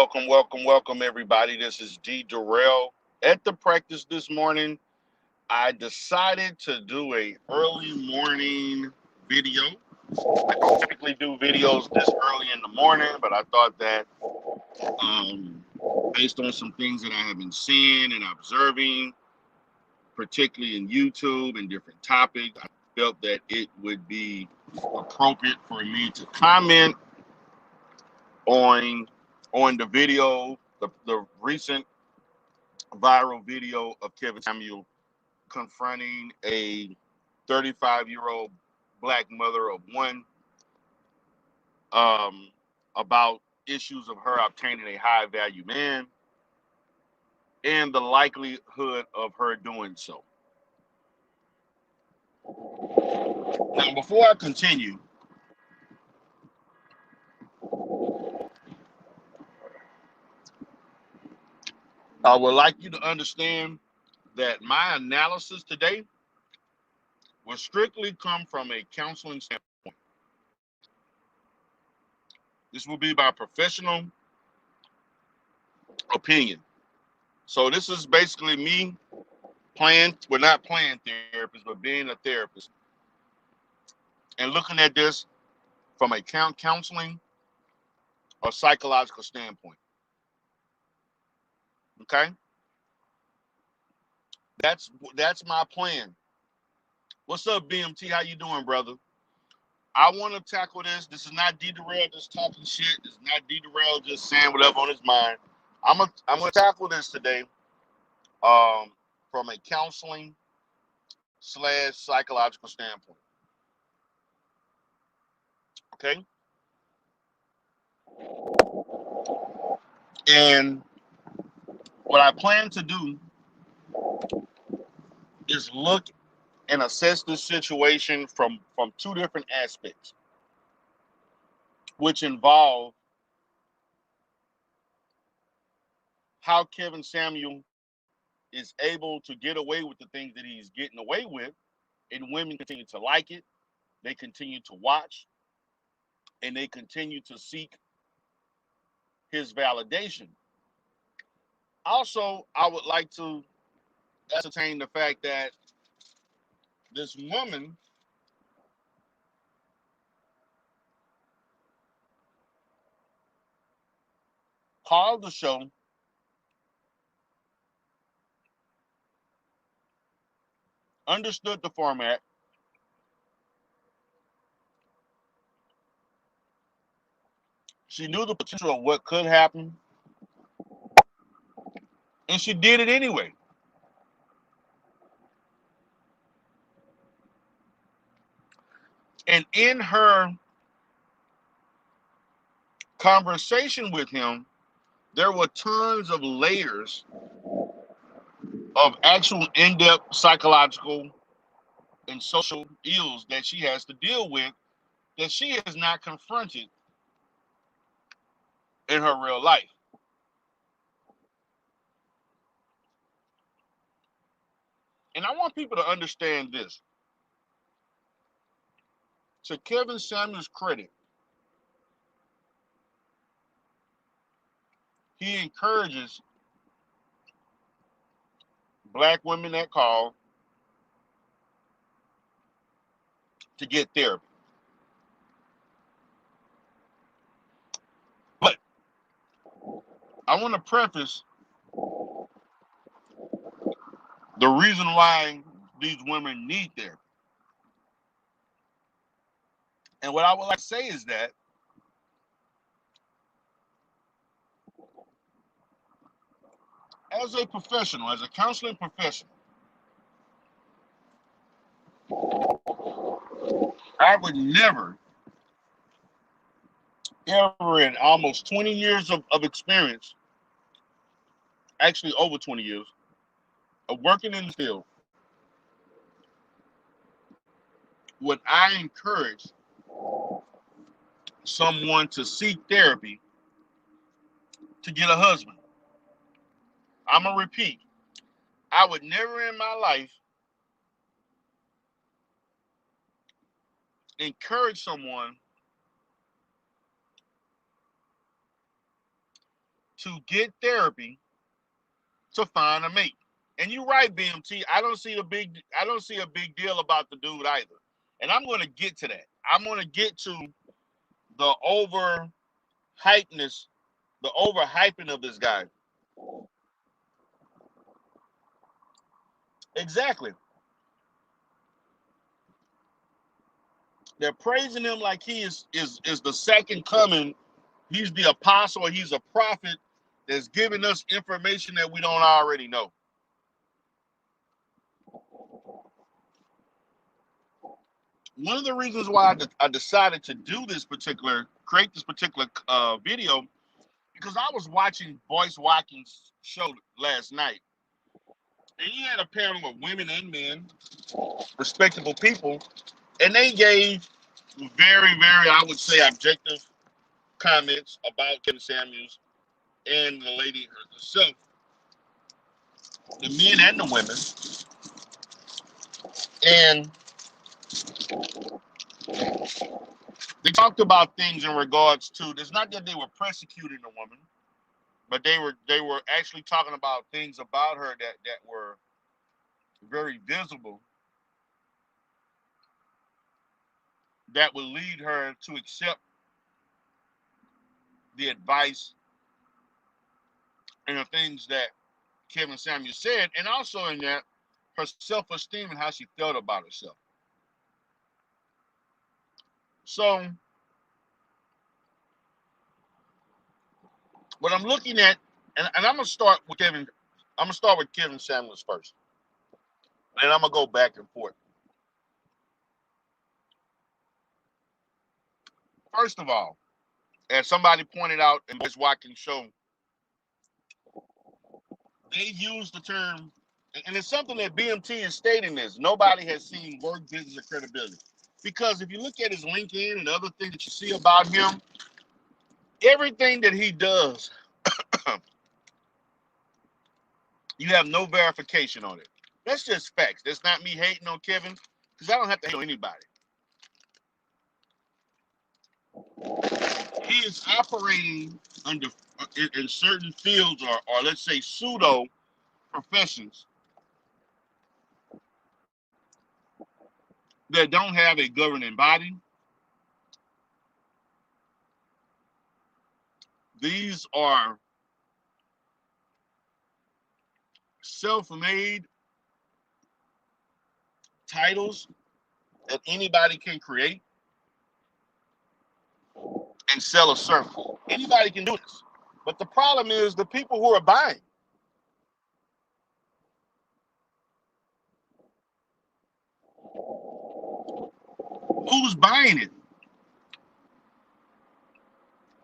Welcome, everybody. This is D. Durrell. At the practice this morning, I decided to do a early morning video. I don't typically do videos this early in the morning, but I thought that um, based on some things that I have been seeing and observing, particularly in YouTube and different topics, I felt that it would be appropriate for me to comment on the video, the recent viral video of Kevin Samuel confronting a 35-year-old black mother of one um, about issues of her obtaining a high value man and the likelihood of her doing so. Now, before I continue, I would like you to understand that my analysis today will strictly come from a counseling standpoint. This will be my professional opinion. So this is basically me not playing therapist, but being a therapist and looking at this from a counseling or psychological standpoint. Okay, that's my plan. What's up, BMT? How you doing, brother? I want to tackle this. This is not D Durrell just talking shit. This is not D Durrell just saying whatever on his mind. I'm gonna tackle this today um, from a counseling slash psychological standpoint. Okay, and what I plan to do is look and assess this situation from two different aspects, which involve how Kevin Samuel is able to get away with the things that he's getting away with, and women continue to like it, they continue to watch, and they continue to seek his validation. Also, I would like to ascertain the fact that this woman called the show, understood the format, she knew the potential of what could happen, and she did it anyway. And in her conversation with him, there were tons of layers of actual in-depth psychological and social ills that she has to deal with that she has not confronted in her real life. And I want people to understand this. To Kevin Samuel's credit, he encourages black women that call to get therapy. But I want to preface the reason why these women need therapy. And what I would like to say is that as a professional, as a counseling professional, I would never, ever in almost 20 years of experience, actually over 20 years, of working in the field, would I encourage someone to seek therapy to get a husband. I'm going to repeat. I would never in my life encourage someone to get therapy to find a mate. And you're right, BMT. I don't see a big deal about the dude either. And I'm going to get to that. I'm going to get to the overhypeness, the overhyping of this guy. Exactly. They're praising him like he is the second coming. He's the apostle. He's a prophet that's giving us information that we don't already know. One of the reasons why I decided to create this particular video, because I was watching Boyce Watkins' show last night, and he had a panel of women and men, respectable people, and they gave very, very, I would say, objective comments about Kevin Samuels and the lady herself, the men and the women. And they talked about things in regards to, it's not that they were persecuting the woman, but they were actually talking about things about her that were very visible, that would lead her to accept the advice and the things that Kevin Samuels said, and also in that, her self-esteem and how she felt about herself. So what I'm looking at, and I'm gonna start with Kevin Samuels first, and I'm gonna go back and forth. First of all, as somebody pointed out in Boyce Watkins' show, they use the term, and it's something that BMT is stating this: nobody has seen work, business, or credibility. Because if you look at his LinkedIn and other things that you see about him, everything that he does, you have no verification on it. That's just facts. That's not me hating on Kevin, because I don't have to hate on anybody. He is operating under in certain fields, or let's say pseudo professions, that don't have a governing body. These are self-made titles that anybody can create and sell a service. Anybody can do this. But the problem is the people who are buying. Who's buying it?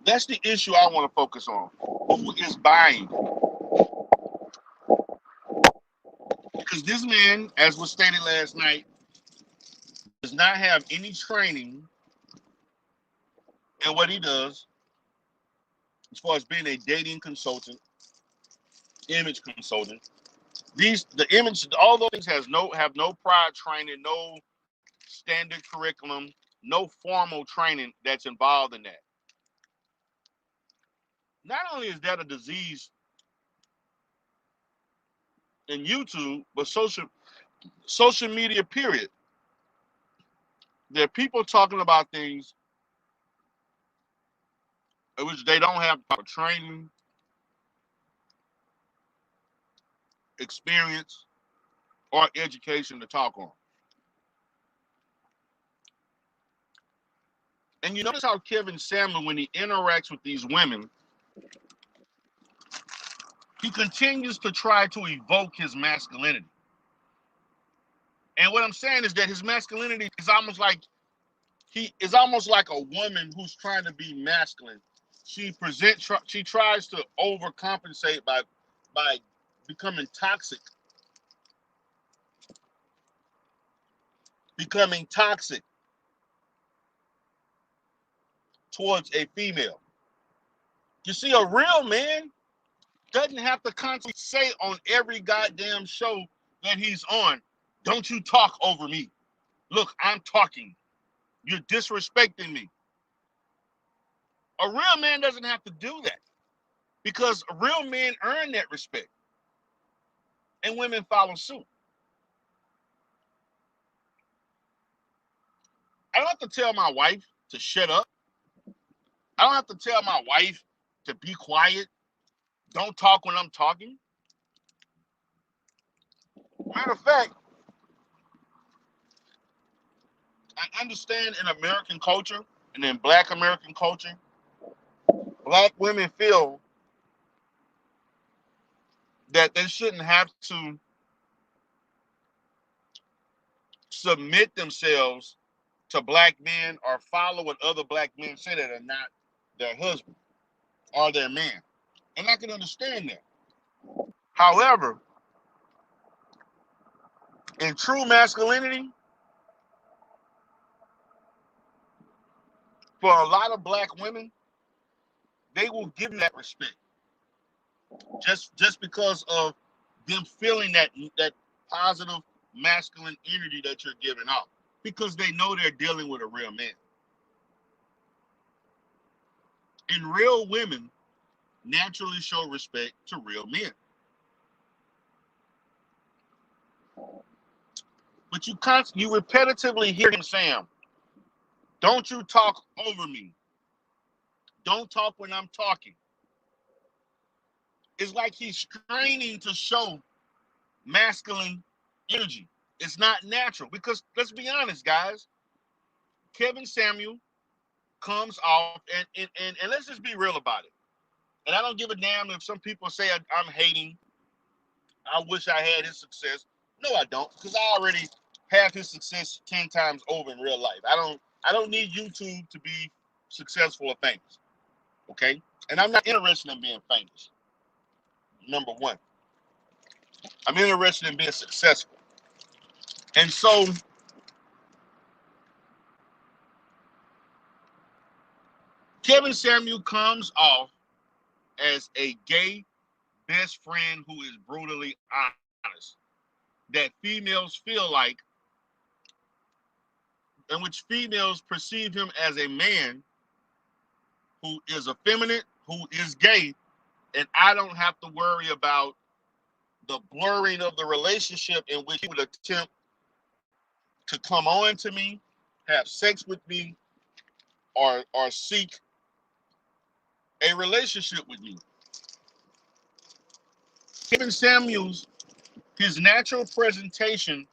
That's the issue I want to focus on. Who is buying? Because this man, as was stated last night, does not have any training in what he does as far as being a dating consultant, image consultant. All those things have no prior training, no standard curriculum, no formal training that's involved in that. Not only is that a disease in YouTube, but social media, period. There are people talking about things in which they don't have training, experience, or education to talk on. And you notice how Kevin Samuel, when he interacts with these women, he continues to try to evoke his masculinity. And what I'm saying is that his masculinity is almost like a woman who's trying to be masculine. She tries to overcompensate by becoming toxic towards a female. You see, a real man doesn't have to constantly say on every goddamn show that he's on, "Don't you talk over me. Look, I'm talking. You're disrespecting me." A real man doesn't have to do that, Because real men earn that respect, and women follow suit. I don't have to tell my wife to shut up. I don't have to tell my wife to be quiet. Don't talk when I'm talking. Matter of fact, I understand in American culture and in Black American culture, Black women feel that they shouldn't have to submit themselves to Black men or follow what other Black men say that are not their husband or their man. And I can understand that. However, in true masculinity, for a lot of Black women, they will give you that respect just because of them feeling that positive masculine energy that you're giving off, because they know they're dealing with a real man. And real women naturally show respect to real men. But you repetitively hear him saying, "Don't you talk over me. Don't talk when I'm talking." It's like he's straining to show masculine energy. It's not natural, because let's be honest, guys. Kevin Samuel comes off, and let's just be real about it. And I don't give a damn if some people say I'm hating. I wish I had his success. No, I don't, because I already have his success 10 times over in real life. I don't need YouTube to be successful or famous. Okay? And I'm not interested in being famous. Number one. I'm interested in being successful. And so Kevin Samuel comes off as a gay best friend who is brutally honest. That females feel like, in which females perceive him as a man who is effeminate, who is gay, and I don't have to worry about the blurring of the relationship in which he would attempt to come on to me, have sex with me, or seek a relationship with me. Kevin Samuels, his natural presentation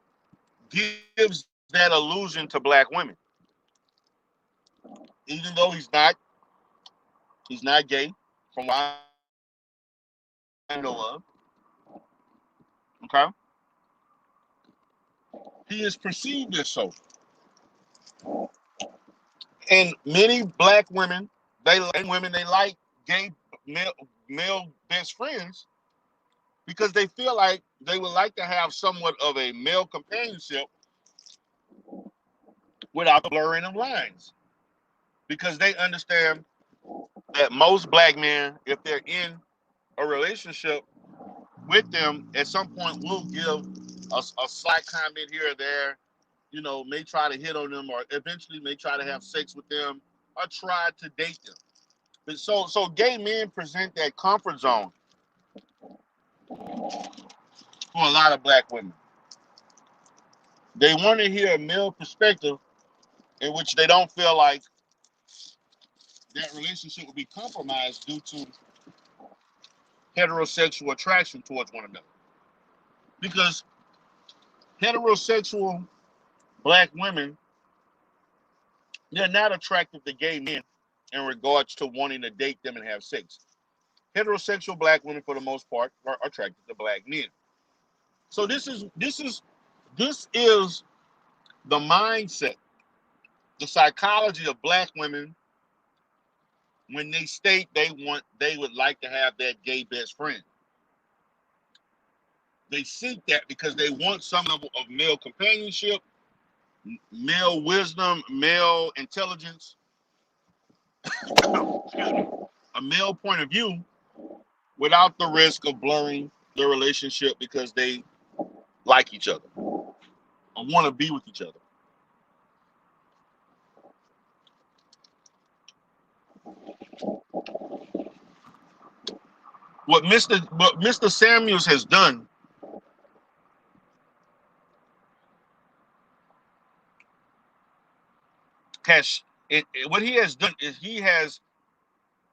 gives that illusion to Black women. Even though he's not gay, from what I know of. Okay? He is perceived as so. And many Black women, they like gay male best friends, because they feel like they would like to have somewhat of a male companionship without the blurring of lines. Because they understand that most Black men, if they're in a relationship with them, at some point will give a slight comment here or there, may try to hit on them, or eventually may try to have sex with them, or try to date them. But so gay men present that comfort zone for a lot of Black women. They want to hear a male perspective in which they don't feel like that relationship will be compromised due to heterosexual attraction towards one another. Because heterosexual Black women, they're not attracted to gay men in regards to wanting to date them and have sex. Heterosexual Black women, for the most part, are attracted to Black men. So this is the mindset, the psychology of Black women when they state they would like to have that gay best friend. They seek that because they want some level of male companionship, male wisdom, male intelligence, a male point of view, without the risk of blurring the relationship because they like each other or want to be with each other. Mr. Samuels has done what he has done is he has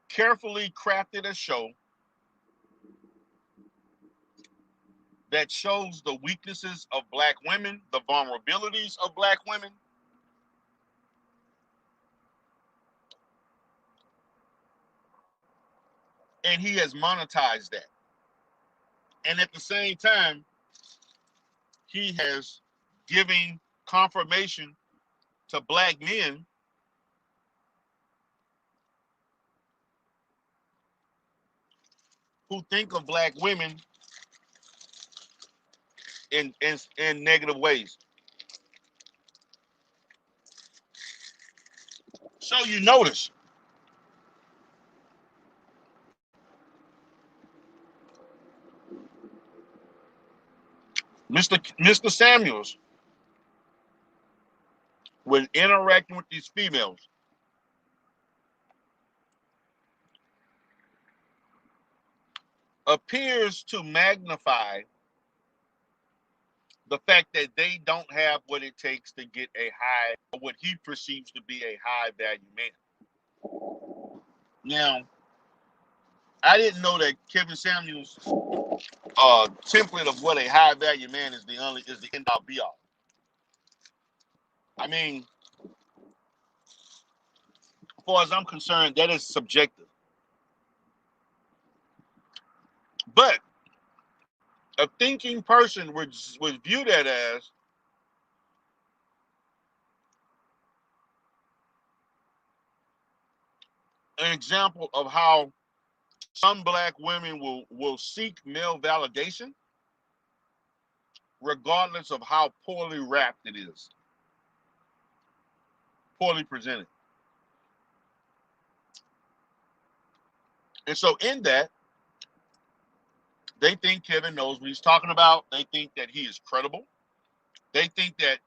carefully crafted a show that shows the weaknesses of black women, the vulnerabilities of black women, and he has monetized that. And at the same time, he has given confirmation to black men who think of black women in negative ways. So you notice Mr. Samuels, when interacting with these females, appears to magnify the fact that they don't have what it takes to get what he perceives to be a high value man. Now, I didn't know that Kevin Samuels' template of what a high value man is the end all be all. I mean, as far as I'm concerned, that is subjective. But a thinking person would view that as an example of how some black women will seek male validation regardless of how poorly wrapped it is, poorly presented. And so in that, they think Kevin knows what he's talking about. They think that he is credible. They think that,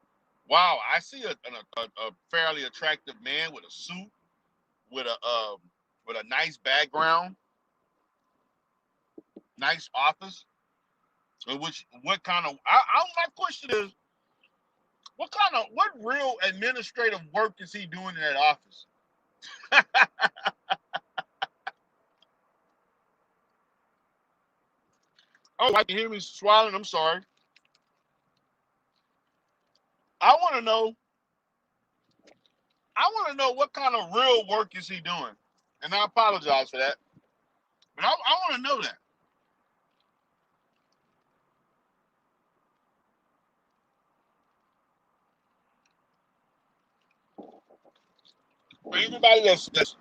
wow, I see a fairly attractive man with a suit, with a nice background, nice office. In which what kind of my question is, what real administrative work is he doing in that office? Oh, I can hear me swallowing. I'm sorry. I want to know. I want to know what kind of real work is he doing, and I apologize for that, but I want to know that. For everybody that's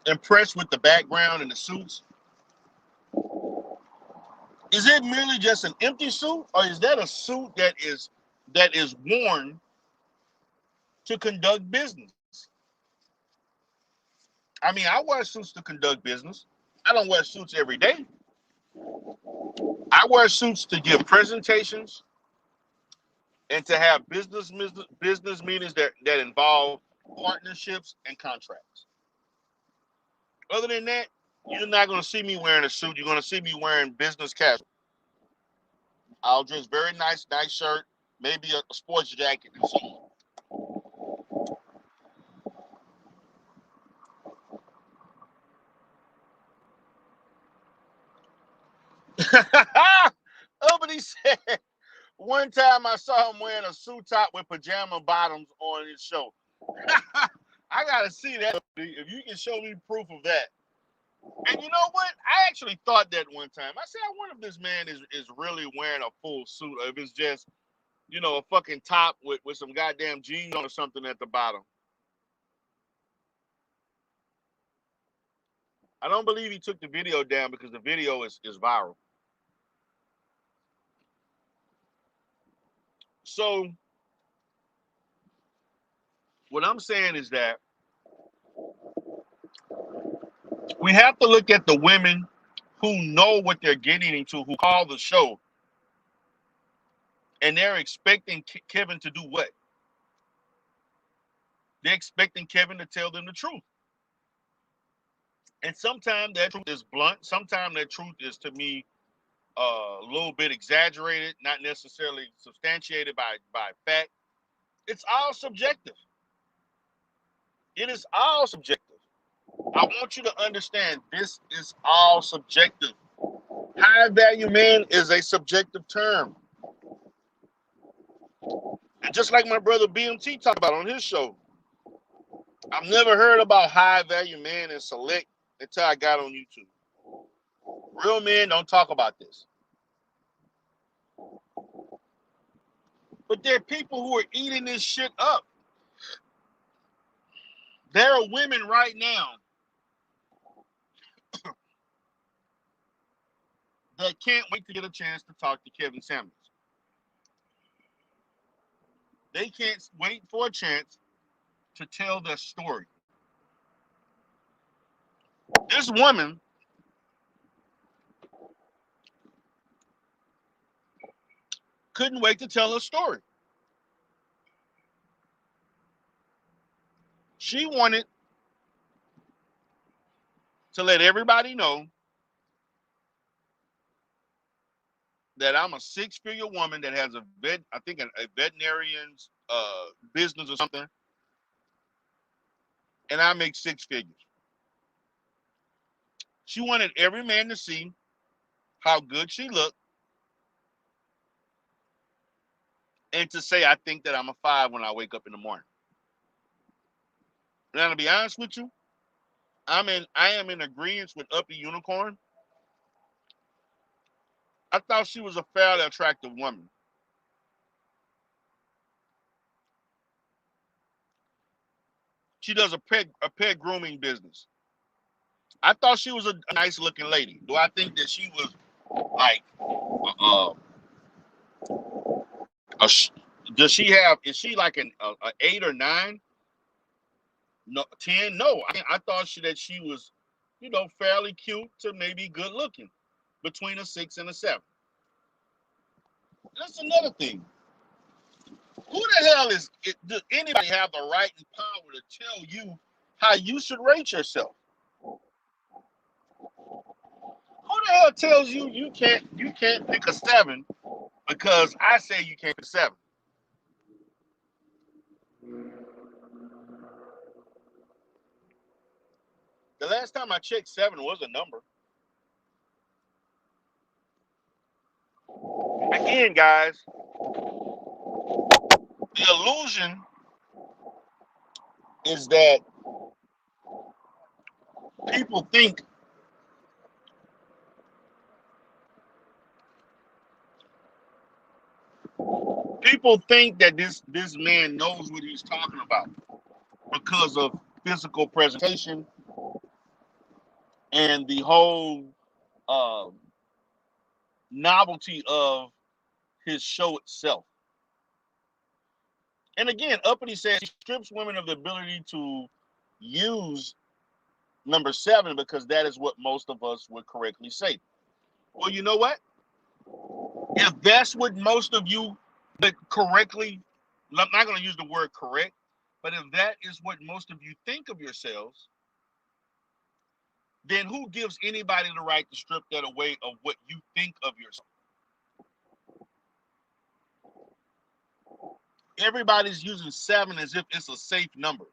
impressed with the background and the suits, is it merely just an empty suit, or is that a suit that is worn to conduct business? I mean, I wear suits to conduct business. I don't wear suits every day. I wear suits to give presentations and to have business meetings that involve partnerships and contracts. Other than that, you're not going to see me wearing a suit. You're going to see me wearing business casual. I'll dress very nice shirt, maybe a sports jacket, and so on. Oh, but he said one time I saw him wearing a suit top with pajama bottoms on his show. I gotta see that. If you can show me proof of that. And you know what? I actually thought that one time. I said, I wonder if this man is really wearing a full suit, or if it's just, a fucking top with some goddamn jeans on or something at the bottom. I don't believe he took the video down because the video is viral. So what I'm saying is that we have to look at the women who know what they're getting into, who call the show, and they're expecting Kevin to do what? They're expecting Kevin to tell them the truth. And sometimes that truth is blunt. Sometimes that truth is, to me, a little bit exaggerated, not necessarily substantiated by fact. It's all subjective. It is all subjective. I want you to understand this is all subjective. High value man is a subjective term. And just like my brother BMT talked about on his show, I've never heard about high value man and select until I got on YouTube. Real men don't talk about this. But there are people who are eating this shit up. There are women right now that can't wait to get a chance to talk to Kevin Samuels. They can't wait for a chance to tell their story. This woman couldn't wait to tell her story. She wanted to let everybody know that I'm a six-figure woman that has a veterinarian's business or something, and I make six figures. She wanted every man to see how good she looked and to say, I think that I'm a 5 when I wake up in the morning. Now, to be honest with you, I am in agreement with Uppy Unicorn. I thought she was a fairly attractive woman. She does a pet grooming business. I thought she was a nice looking lady. Do I think that she was like, does she have, is she like an 8 or 9? No, 10? No. I thought that she was, fairly cute to maybe good looking, between a 6 and a 7. That's another thing. Who the hell does anybody have the right and power to tell you how you should rate yourself? Who the hell tells you you can't pick a 7 because I say you can't pick a 7? The last time I checked, 7 was a number. Again, guys, the illusion is that people think that this man knows what he's talking about because of physical presentation and the whole novelty of his show itself. And again, Uppity says he strips women of the ability to use number 7 because that is what most of us would correctly say. Well, you know what? If that's what most of you would correctly, I'm not going to use the word correct, but if that is what most of you think of yourselves, then who gives anybody the right to strip that away of what you think of yourself? Everybody's using 7 as if it's a safe number.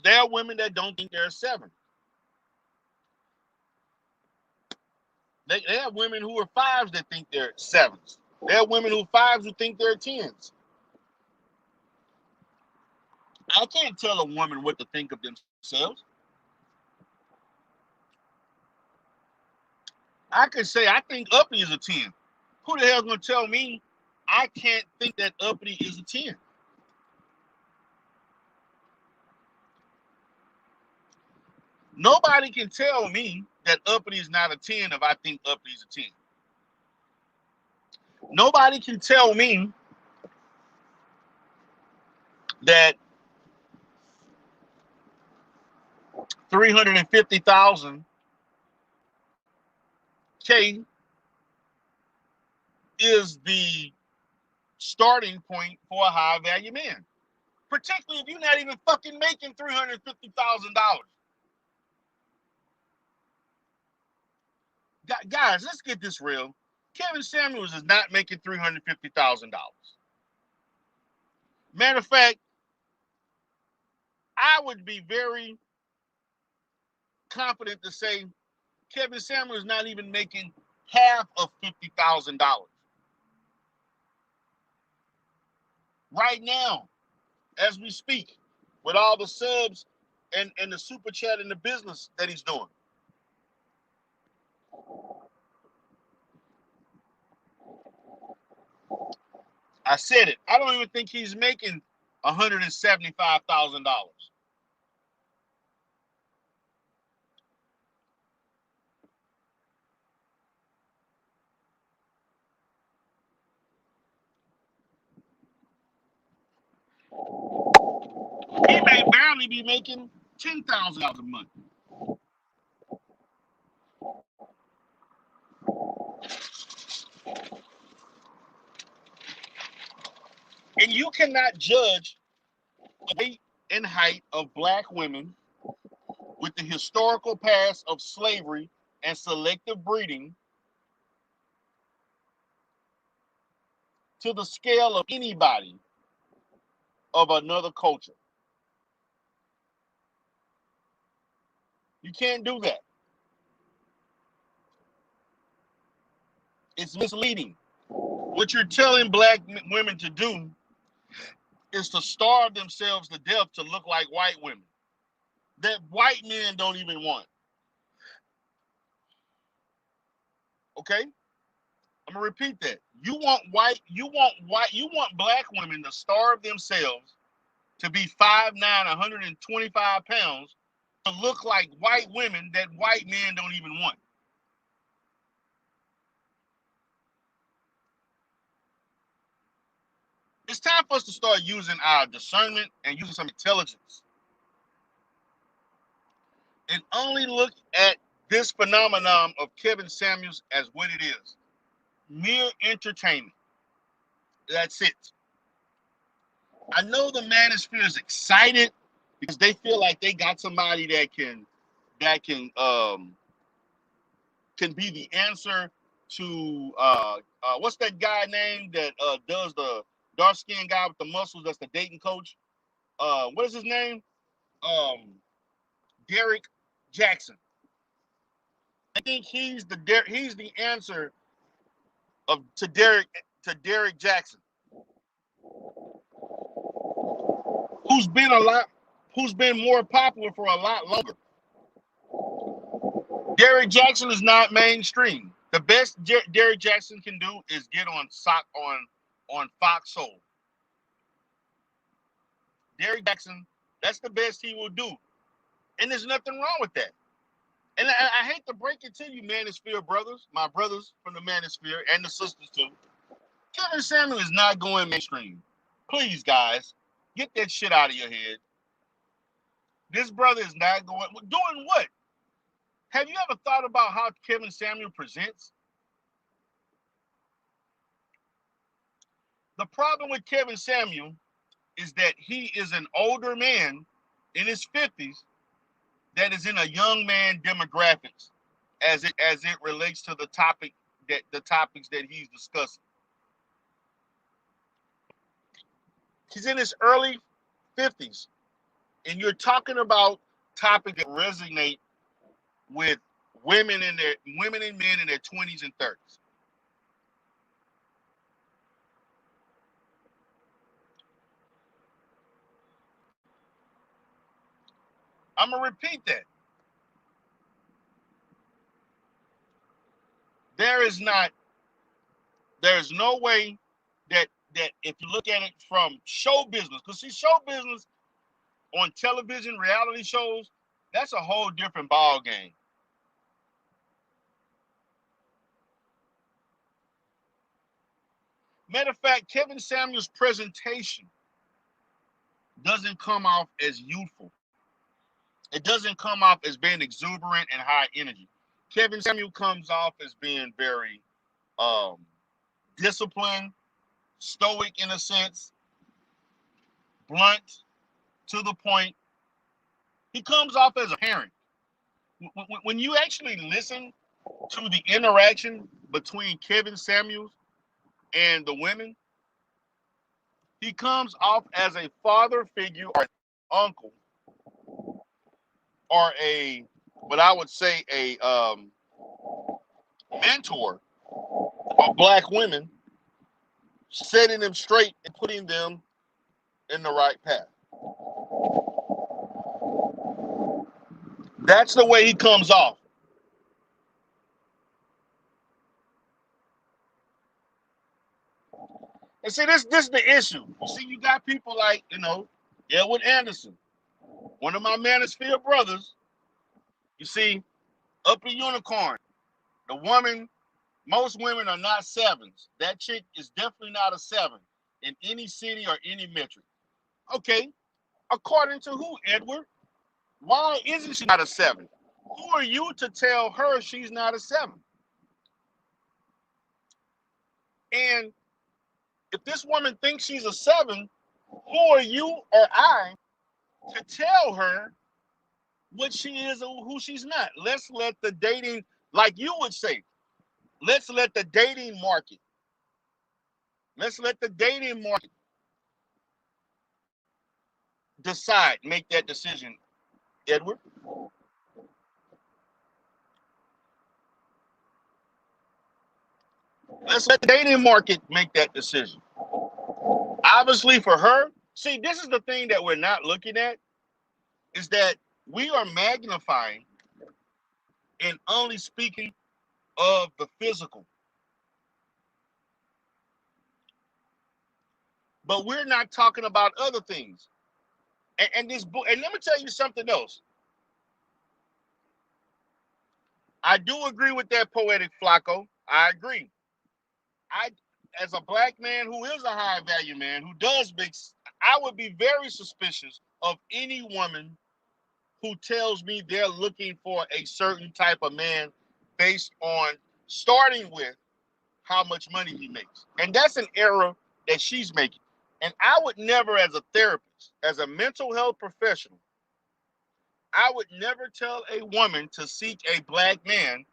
There are women that don't think they're a 7. They have women who are 5s that think they're 7s. There are women who are 5s who think they're 10s. I can't tell a woman what to think of themselves. I could say I think Uppy is a 10. Who the hell's going to tell me I can't think that Uppity is a 10? Nobody can tell me that Uppity is not a 10 if I think Uppity is a 10. Nobody can tell me that 350,000 K is the starting point for a high value man. particularly if you're not even fucking making $350,000. Guys, let's get this real. Kevin Samuels is not making $350,000. Matter of fact, I would be very confident to say Kevin Samuels is not even making half of $50,000 right now, as we speak, with all the subs and the super chat and the business that he's doing. I said it. I don't even think he's making $175,000. He may barely be making $10,000 a month. And you cannot judge the weight and height of black women with the historical past of slavery and selective breeding to the scale of anybody of another culture. You can't do that. It's misleading. What you're telling black women to do is to starve themselves to death to look like white women that white men don't even want. Okay? I'm gonna repeat that. You want black women to starve themselves to be 5'9", 125 pounds to look like white women that white men don't even want. It's time for us to start using our discernment and using some intelligence. And only look at this phenomenon of Kevin Samuels as what it is. Mere entertainment. That's it. I know the manosphere is excited because they feel like they got somebody that can be the answer to what's that guy name that does the dark skinned guy with the muscles that's the dating coach? What is his name? Derek Jackson. I think he's the answer to Derek Jackson, who's been more popular for a lot longer. Derek Jackson is not mainstream. The best Derek Jackson can do is get on Fox Soul. Derek Jackson, that's the best he will do, and there's nothing wrong with that. And I hate to break it to you, Manosphere brothers, my brothers from the Manosphere and the sisters too. Kevin Samuel is not going mainstream. Please, guys, get that shit out of your head. This brother is not doing what? Have you ever thought about how Kevin Samuel presents? The problem with Kevin Samuel is that he is an older man in his 50s that is in a young man demographics as it relates to the topics that he's discussing. He's in his early 50s, and you're talking about topics that resonate with women and men in their 20s and 30s. I'm gonna repeat that. There's no way that if you look at it from show business, because see, show business on television, reality shows, that's a whole different ball game. Matter of fact, Kevin Samuel's presentation doesn't come off as youthful. It doesn't come off as being exuberant and high energy. Kevin Samuel comes off as being very disciplined, stoic in a sense, blunt, to the point. He comes off as a parent. When you actually listen to the interaction between Kevin Samuels and the women, he comes off as a father figure or uncle or what I would say a mentor of black women, setting them straight and putting them in the right path. That's the way he comes off. And see, this is the issue. You see, you got people like, Edward Anderson, one of my Manosphere brothers. You see, Upper Unicorn, the woman, most women are not sevens. That chick is definitely not a seven in any city or any metric. Okay, according to who, Edward? Why isn't she not a seven? Who are you to tell her she's not a seven? And if this woman thinks she's a seven, who are you or I to tell her what she is or who she's not? Let's let the dating, like you would say, let's let the dating market decide, make that decision, Edward. Let's let the dating market make that decision. Obviously for her, see, this is the thing that we're not looking at, is that we are magnifying and only speaking of the physical. But we're not talking about other things. And let me tell you something else. I do agree with that, Poetic Flacco. I agree. As a black man who is a high value man who does mix, I would be very suspicious of any woman who tells me they're looking for a certain type of man based on starting with how much money he makes. And that's an error that she's making. And I would never, as a therapist, as a mental health professional, I would never tell a woman to seek a black man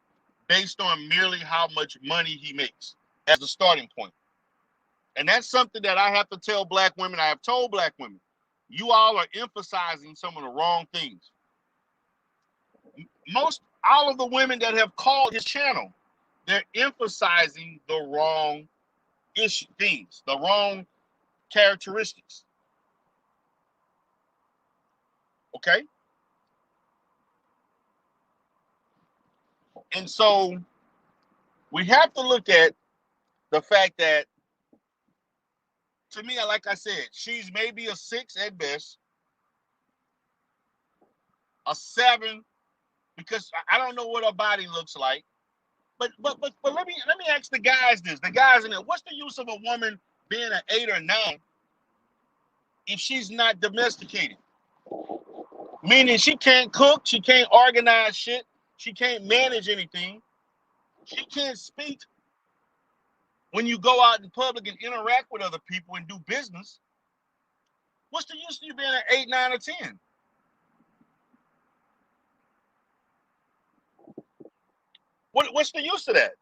based on merely how much money he makes as a starting point. And that's something that I have to tell black women. I have told black women, you all are emphasizing some of the wrong things. All of the women that have called his channel, they're emphasizing the wrong things, the wrong characteristics. Okay? And so we have to look at the fact that, to me, like I said, she's maybe a 6 at best, a 7, because I don't know what her body looks like. But let me ask the guys this. The guys in there, what's the use of a woman being an 8 or 9 if she's not domesticated? Meaning she can't cook, she can't organize shit, she can't manage anything, she can't speak when you go out in public and interact with other people and do business. What's the use of you being an 8, 9, or 10? What's the use of that?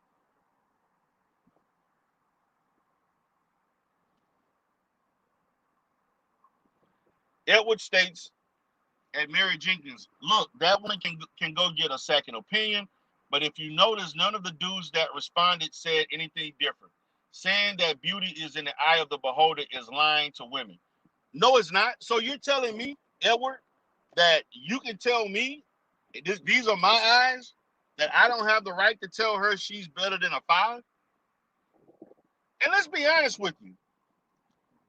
Edward states, and Mary Jenkins, look, that one can go get a second opinion, but if you notice, none of the dudes that responded said anything different. Saying that beauty is in the eye of the beholder is lying to women. No, it's not. So you're telling me, Edward, that you can tell me, these are my eyes, that I don't have the right to tell her she's better than a 5? And let's be honest with you.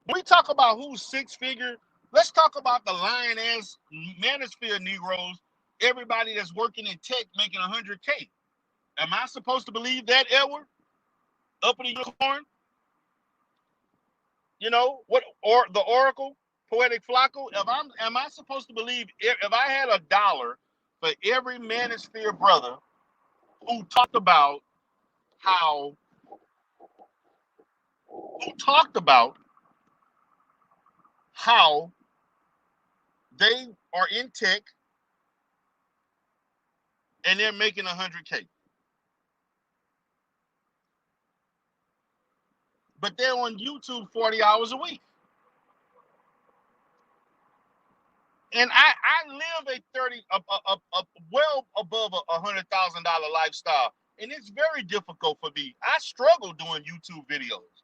When we talk about who's 6-figure, let's talk about the lion-ass manosphere Negroes, everybody that's working in tech making 100K. Am I supposed to believe that, Edward? Up in the unicorn? You know, or the Oracle, Poetic Flacco? Am I supposed to believe, if I had $1 for every manosphere brother who talked about how They are in tech and they're making 100K. But they're on YouTube 40 hours a week. And I live a 30 well above $100,000 lifestyle, and it's very difficult for me. I struggle doing YouTube videos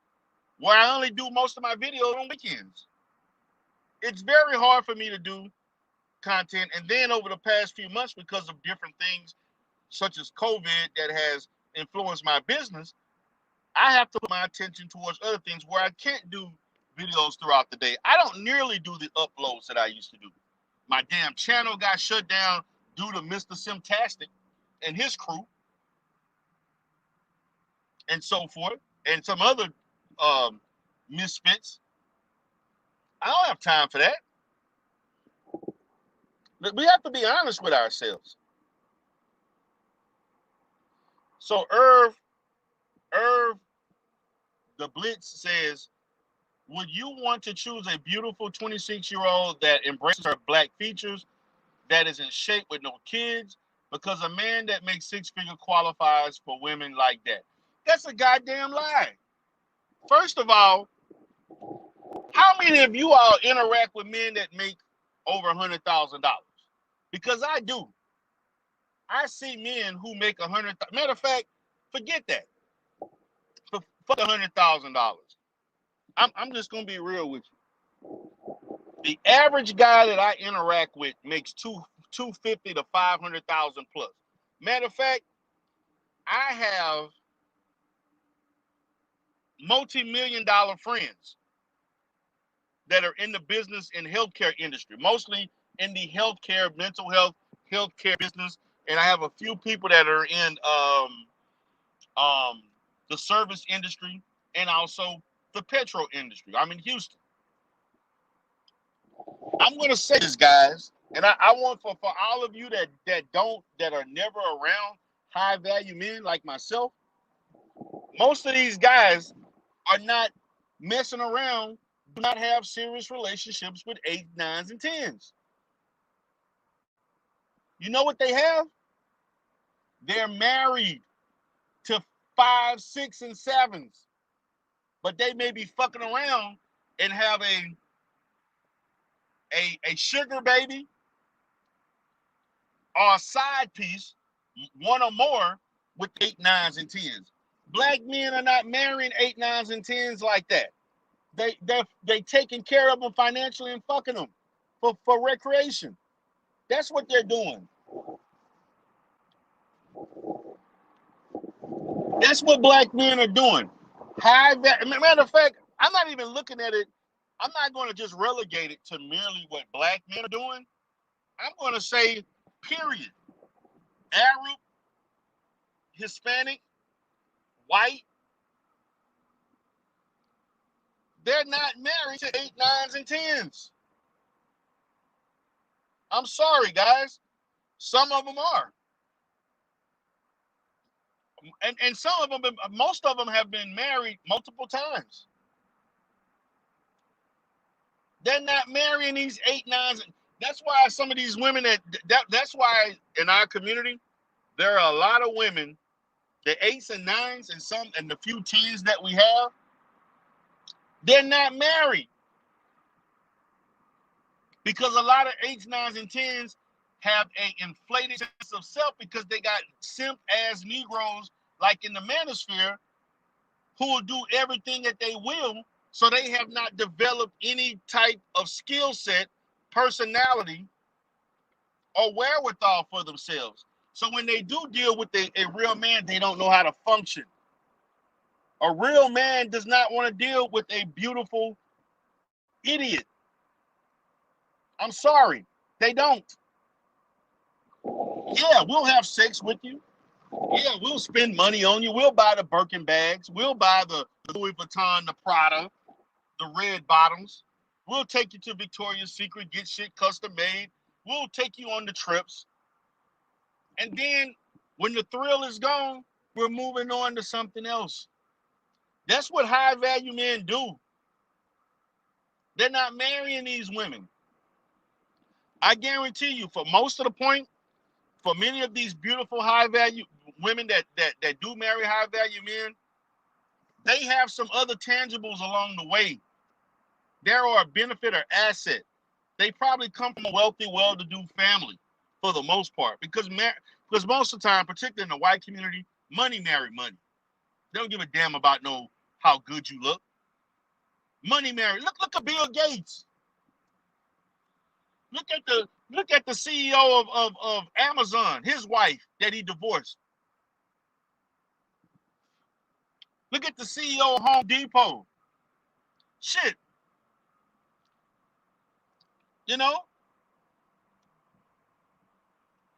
where I only do most of my videos on weekends. It's very hard for me to do content, and then over the past few months, because of different things such as COVID that has influenced my business, I have to put my attention towards other things where I can't do videos throughout the day. I don't nearly do the uploads that I used to do. My damn channel got shut down due to Mr. Simtastic and his crew and so forth, and some other misfits. I don't have time for that. We have to be honest with ourselves. So Irv, the Blitz says, would you want to choose a beautiful 26-year-old that embraces her black features, that is in shape with no kids? Because a man that makes six-figure qualifies for women like that. That's a goddamn lie. First of all, how many of you all interact with men that make over $100,000? Because I do. I see men who make $100,000. Matter of fact, forget that. For $100,000. I'm just gonna be real with you. The average guy that I interact with makes $250,000 to $500,000 plus. Matter of fact, I have multi-million-dollar friends that are in the business and healthcare industry, mostly in the healthcare, mental health, healthcare business, and I have a few people that are in the service industry and also the petrol industry. I'm in Houston. I'm gonna say this, guys, and I want for all of you that are never around high value men like myself. Most of these guys are not messing around, do not have serious relationships with 8s, 9s, and 10s. You know what they have? They're married to 5, 6, and 7s, but they may be fucking around and have a sugar baby or a side piece, one or more, with 8, 9s, and 10s. Black men are not marrying 8, 9s, and 10s like that. They taking care of them financially and fucking them for recreation. That's what they're doing. That's what black men are doing. Matter of fact, I'm not even looking at it. I'm not going to just relegate it to merely what black men are doing. I'm going to say, period. Arab, Hispanic, white, they're not married to 8, 9s, and 10s. I'm sorry, guys. Some of them are. And some of them, most of them have been married multiple times. They're not marrying these 8, 9s. That's why some of these women that's why in our community, there are a lot of women, the 8s and 9s and the few 10s that we have, they're not married. Because a lot of 8s, 9s, and 10s have an inflated sense of self because they got simp ass Negroes like in the manosphere who will do everything that they will, so they have not developed any type of skill set, personality, or wherewithal for themselves. So when they do deal with a real man, they don't know how to function. A real man does not want to deal with a beautiful idiot. I'm sorry, they don't. Yeah, we'll have sex with you. Yeah, we'll spend money on you. We'll buy the Birkin bags. We'll buy the Louis Vuitton, the Prada, the red bottoms. We'll take you to Victoria's Secret, get shit custom made. We'll take you on the trips. And then when the thrill is gone, we're moving on to something else. That's what high value men do. They're not marrying these women. I guarantee you, for most of the point, for many of these beautiful high value women that do marry high value men, they have some other tangibles along the way. There are a benefit or asset. They probably come from a wealthy, well-to-do family for the most part, because most of the time, particularly in the white community, money marry money. They don't give a damn about how good you look. Money marry. Look at Bill Gates. Look at the CEO of Amazon, his wife that he divorced. Look at the CEO of Home Depot. Shit. You know?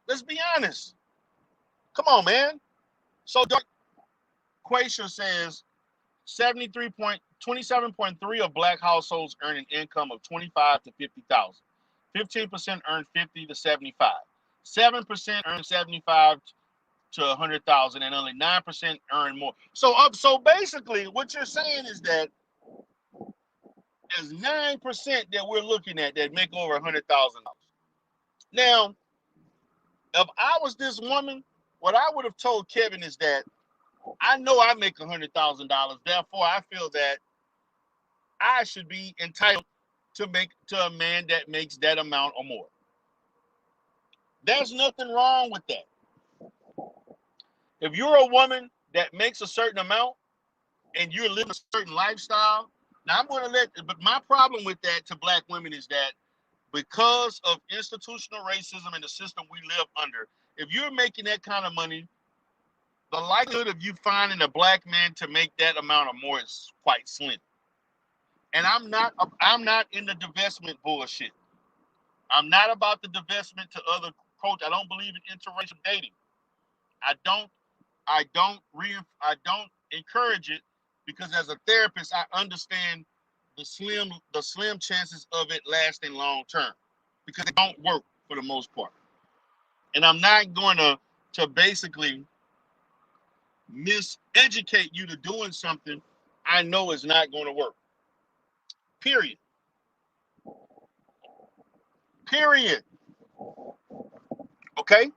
Let's be honest. Come on, man. So Dark Quasha says 27.3 of black households earn an income of 25 to 50,000. 15% earn 50 to 75. 7% earn 75 to 100,000, and only 9% earn more. So basically, what you're saying is that there's 9% that we're looking at that make over $100,000. Now, if I was this woman, what I would have told Kevin is that I know I make $100,000. Therefore, I feel that I should be entitled to a man that makes that amount or more. There's nothing wrong with that. If you're a woman that makes a certain amount and you're living a certain lifestyle, now but my problem with that to black women is that because of institutional racism and the system we live under, if you're making that kind of money, the likelihood of you finding a black man to make that amount or more is quite slim. And I'm not in the divestment bullshit. I'm not about the divestment to other cultures. I don't believe in interracial dating. I don't encourage it, because as a therapist, I understand the slim chances of it lasting long term, because it don't work for the most part. And I'm not going to basically miseducate you to doing something I know is not going to work. Period. Okay?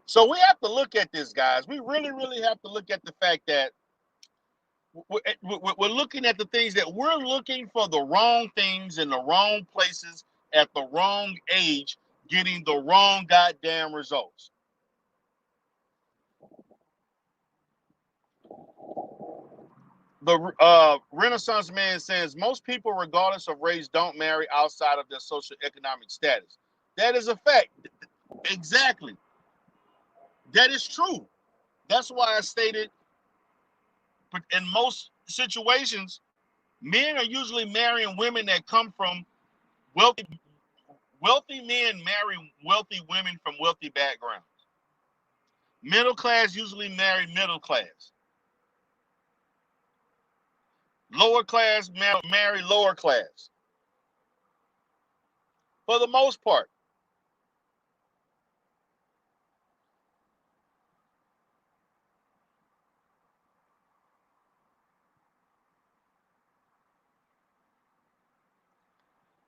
So we have to look at this, guys. We really, really have to look at the fact that we're looking at the things that we're looking for the wrong things in the wrong places at the wrong age, getting the wrong goddamn results. The Renaissance man says most people, regardless of race, don't marry outside of their socioeconomic status. That is a fact. Exactly. That is true. That's why I stated, in most situations, men are usually marrying women that come from wealthy men marry wealthy women from wealthy backgrounds. Middle class usually marry middle class. Lower class marry lower class. For the most part.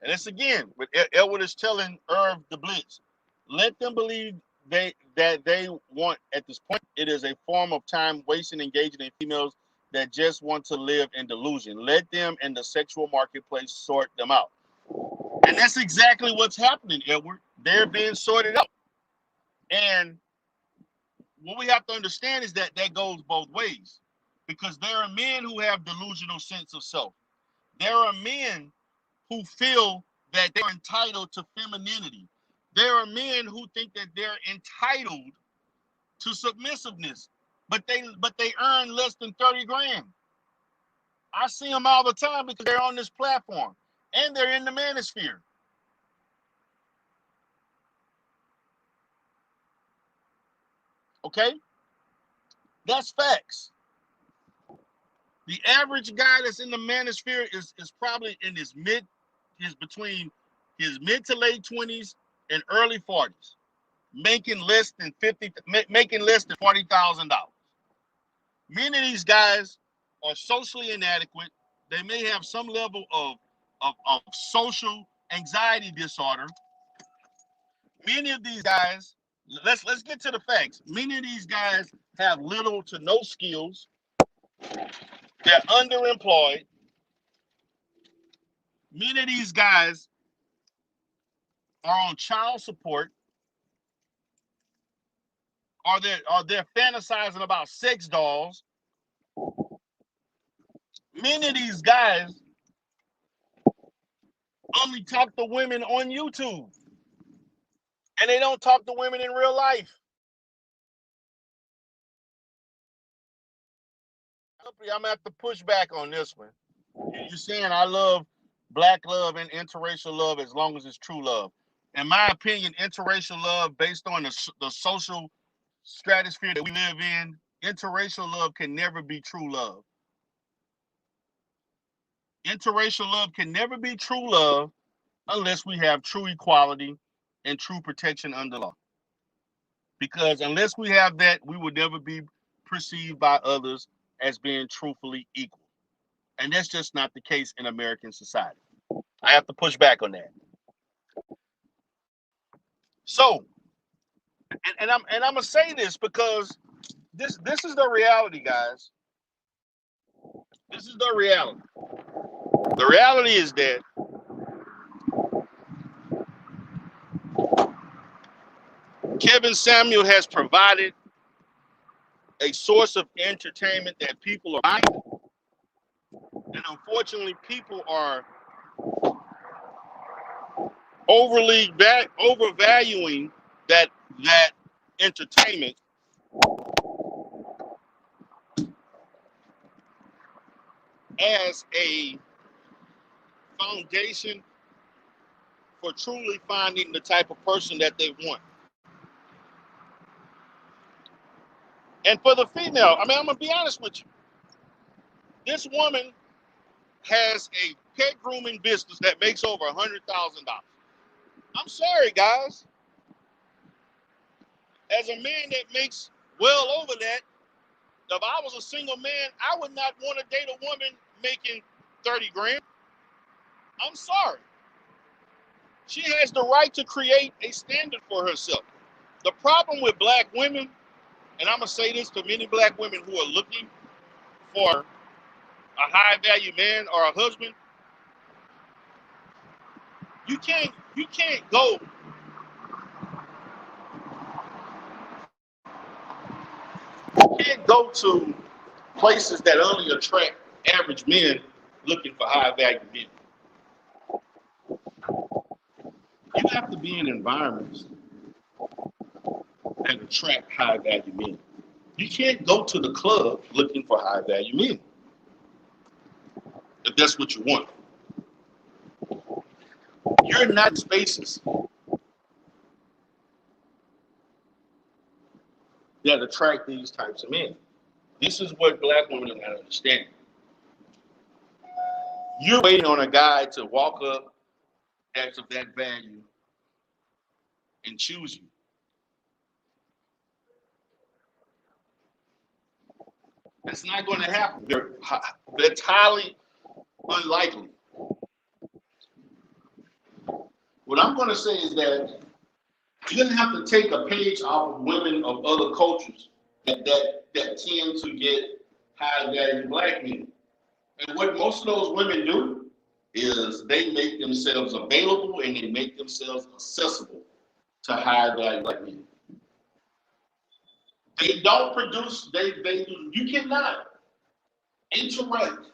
And it's again, what Elwood is telling Irv the Blitz. Let them believe that they want at this point. It is a form of time wasting engaging in females that just want to live in delusion. Let them and the sexual marketplace sort them out. And that's exactly what's happening, Edward. They're being sorted out. And what we have to understand is that goes both ways. Because there are men who have delusional sense of self. There are men who feel that they're entitled to femininity. There are men who think that they're entitled to submissiveness, but they earn less than 30 grand. I see them all the time because they're on this platform and they're in the manosphere. Okay? That's facts. The average guy that's in the manosphere is probably in between his mid to late 20s and early 40s, making less than $40,000. Many of these guys are socially inadequate. They may have some level of social anxiety disorder. Many of these guys, let's get to the facts. Many of these guys have little to no skills. They're underemployed. Many of these guys are on child support, or they're fantasizing about sex dolls. Many of these guys only talk to women on YouTube, and they don't talk to women in real life. I'm gonna have to push back on this one. You're saying I love black love and interracial love as long as it's true love. In my opinion, interracial love, based on the social stratosphere that we live in, interracial love can never be true love. Interracial love can never be true love unless we have true equality and true protection under law. Because unless we have that, we will never be perceived by others as being truthfully equal. And that's just not the case in American society. I have to push back on that. So, and I'm gonna say this because this is the reality, guys. This is the reality. The reality is that Kevin Samuel has provided a source of entertainment that people are buying, and unfortunately, people are overvaluing that entertainment as a foundation for truly finding the type of person that they want. And for the female, I mean, I'm gonna be honest with you. This woman has a pet grooming business that makes over $100,000. I'm sorry, guys. As a man that makes well over that, if I was a single man, I would not want to date a woman making 30 grand. I'm sorry. She has the right to create a standard for herself. The problem with black women, and I'm going to say this to many black women who are looking for a high value man or a husband, you can't go to places that only attract average men looking for high value men. You have to be in environments that attract high value men. You can't go to the club looking for high value men if that's what you want. You're not in spaces that attract these types of men. This is what black women are not understanding. You're waiting on a guy to walk up that's of that value and choose you. That's not going to happen. That's highly unlikely. What I'm going to say is that you're going to have to take a page off of women of other cultures that tend to get high value black men. And what most of those women do is they make themselves available and they make themselves accessible to high value black men. They don't produce, you cannot interact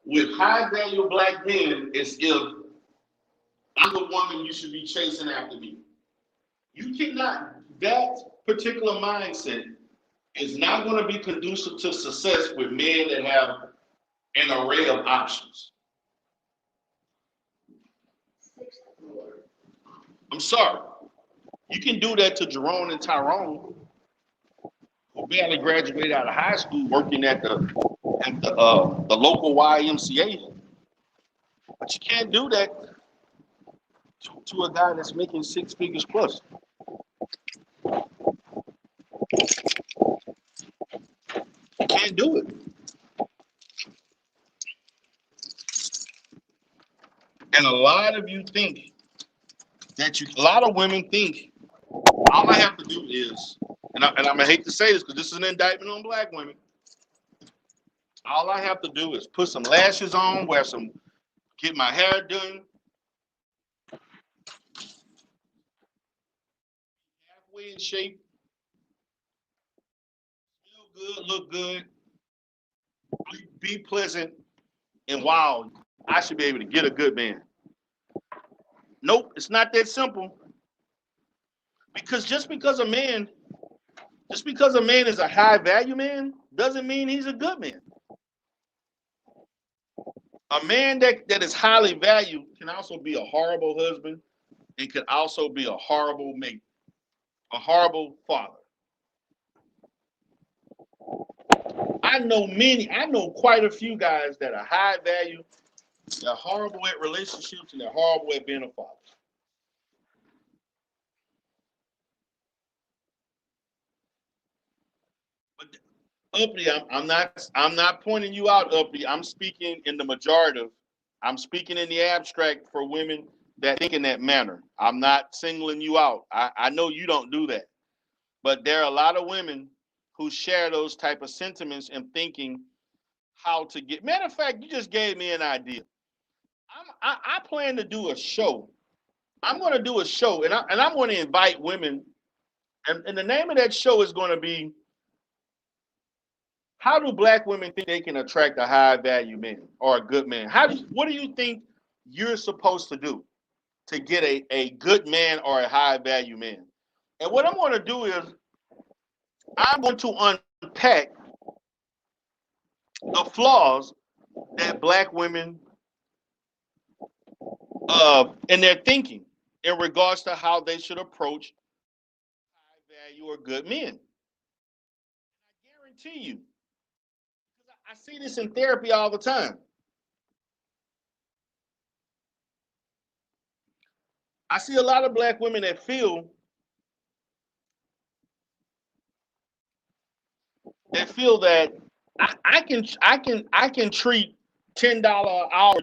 with high value black men as if I'm the woman you should be chasing after me. You cannot, that particular mindset is not going to be conducive to success with men that have an array of options. I'm sorry. You can do that to Jerome and Tyrone, who barely graduated out of high school working at the local YMCA. But you can't do that to a guy that's making six figures plus. You can't do it. And a lot of you think a lot of women think all I have to do is, and I'm gonna hate to say this because this is an indictment on black women. All I have to do is put some lashes on, get my hair done, halfway in shape, feel good, look good, be pleasant, and wow, I should be able to get a good man. Nope, it's not that simple. Because just because a man is a high value man, doesn't mean he's a good man. A man that is highly valued can also be a horrible husband and could also be a horrible mate, a horrible father. I know quite a few guys that are high value, they're horrible at relationships, and they're horrible at being a father. But Uppy, I'm not pointing you out, Uppy. I'm speaking in the majorative. I'm speaking in the abstract for women that think in that manner. I'm not singling you out. I know you don't do that. But there are a lot of women who share those type of sentiments and thinking how to get. Matter of fact, you just gave me an idea. I plan to do a show. I'm going to do a show, and I'm going to invite women. And the name of that show is going to be How Do Black Women Think They Can Attract a High Value Man or a Good Man? What do you think you're supposed to do to get a good man or a high value man? And what I'm going to do is I'm going to unpack the flaws that black women in their thinking in regards to how they should approach high value or good men. I guarantee you, I see this in therapy all the time. I see a lot of black women that feel that I can treat $10 an hour.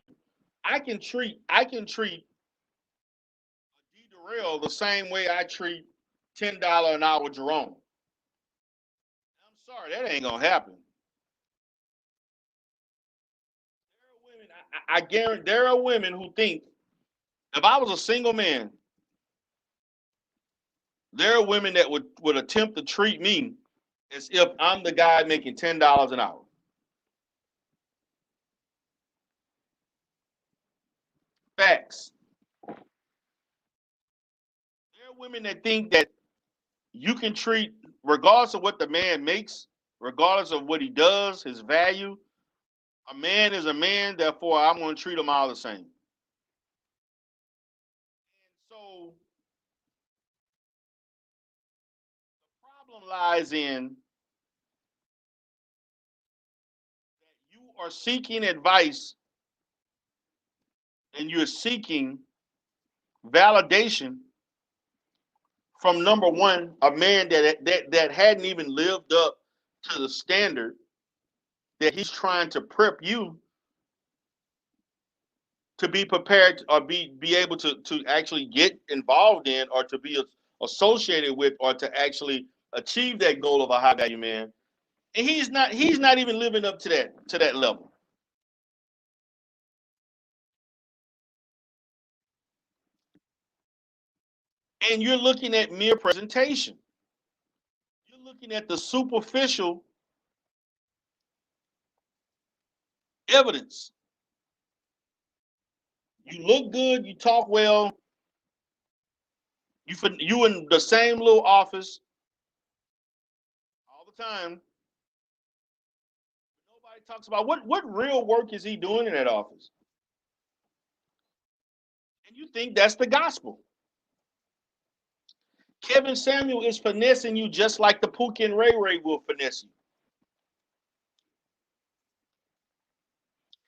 I can treat D Durrell the same way I treat $10 an hour Jerome. I'm sorry, that ain't gonna happen. There are women, I guarantee there are women who think if I was a single man, there are women that would attempt to treat me as if I'm the guy making $10 an hour. Facts. There are women that think that you can treat, regardless of what the man makes, regardless of what he does, his value, a man is a man, therefore I'm going to treat them all the same. And so the problem lies in that you are seeking advice and you're seeking validation from number one, a man that hadn't even lived up to the standard that he's trying to prep you to be prepared or be able to actually get involved in or to be associated with or to actually achieve that goal of a high value man. And he's not even living up to that level. And you're looking at mere presentation. You're looking at the superficial evidence. You look good, you talk well, you in the same little office all the time. Nobody talks about what real work is he doing in that office. And you think that's the gospel. Kevin Samuel is finessing you just like the Pookie and Ray Ray will finesse you.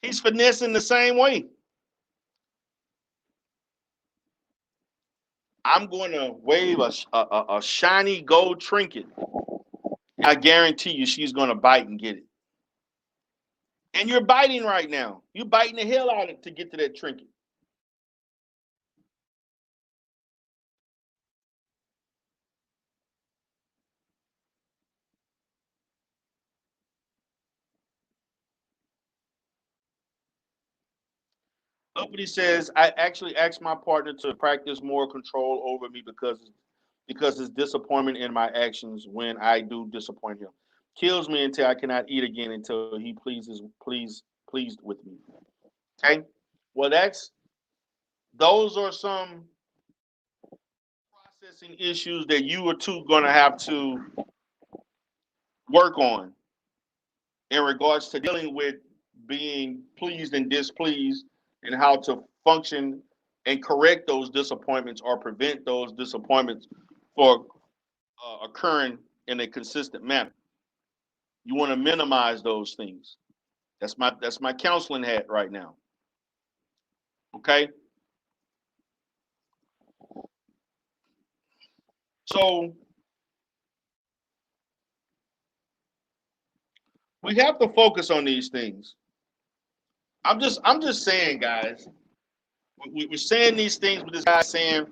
He's finessing the same way. I'm going to wave a shiny gold trinket. I guarantee you she's going to bite and get it. And you're biting right now. You're biting the hell out of it to get to that trinket. Uppity says, I actually asked my partner to practice more control over me because his disappointment in my actions when I do disappoint him kills me until I cannot eat again until he pleased with me. Okay, well those are some processing issues that you are two going to have to work on in regards to dealing with being pleased and displeased and how to function and correct those disappointments or prevent those disappointments for occurring in a consistent manner. You want to minimize those things. That's my counseling hat right now. Okay, so we have to focus on these things. I'm just saying, guys. We're saying these things with this guy saying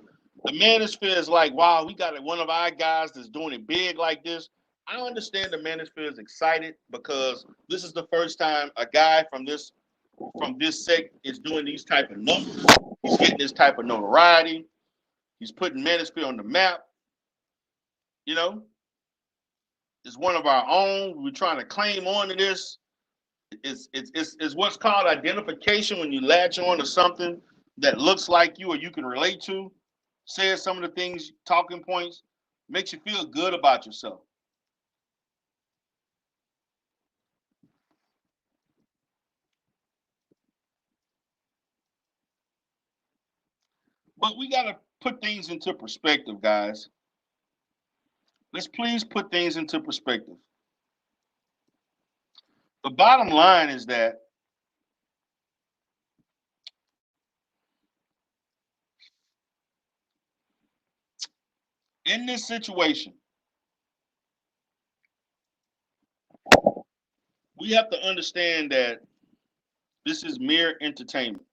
the manosphere is like, wow, we got one of our guys that's doing it big like this. I understand the manosphere is excited because this is the first time a guy from this sect is doing these type of numbers. He's getting this type of notoriety. He's putting manosphere on the map. You know, it's one of our own. We're trying to claim on to this. It's what's called identification when you latch on to something that looks like you or you can relate to, says some of the things, talking points, makes you feel good about yourself. But we got to put things into perspective, guys. Let's please put things into perspective. The bottom line is that in this situation, we have to understand that this is mere entertainment.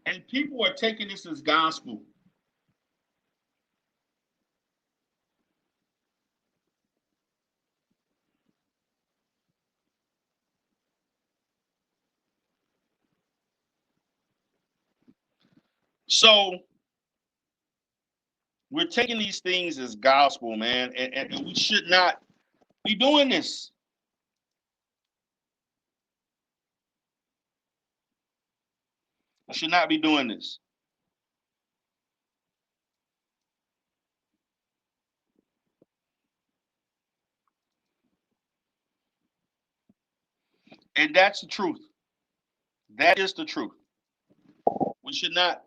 And people are taking this as gospel. So we're taking these things as gospel, man, and we should not be doing this. We should not be doing this. And that's the truth. That is the truth. We should not,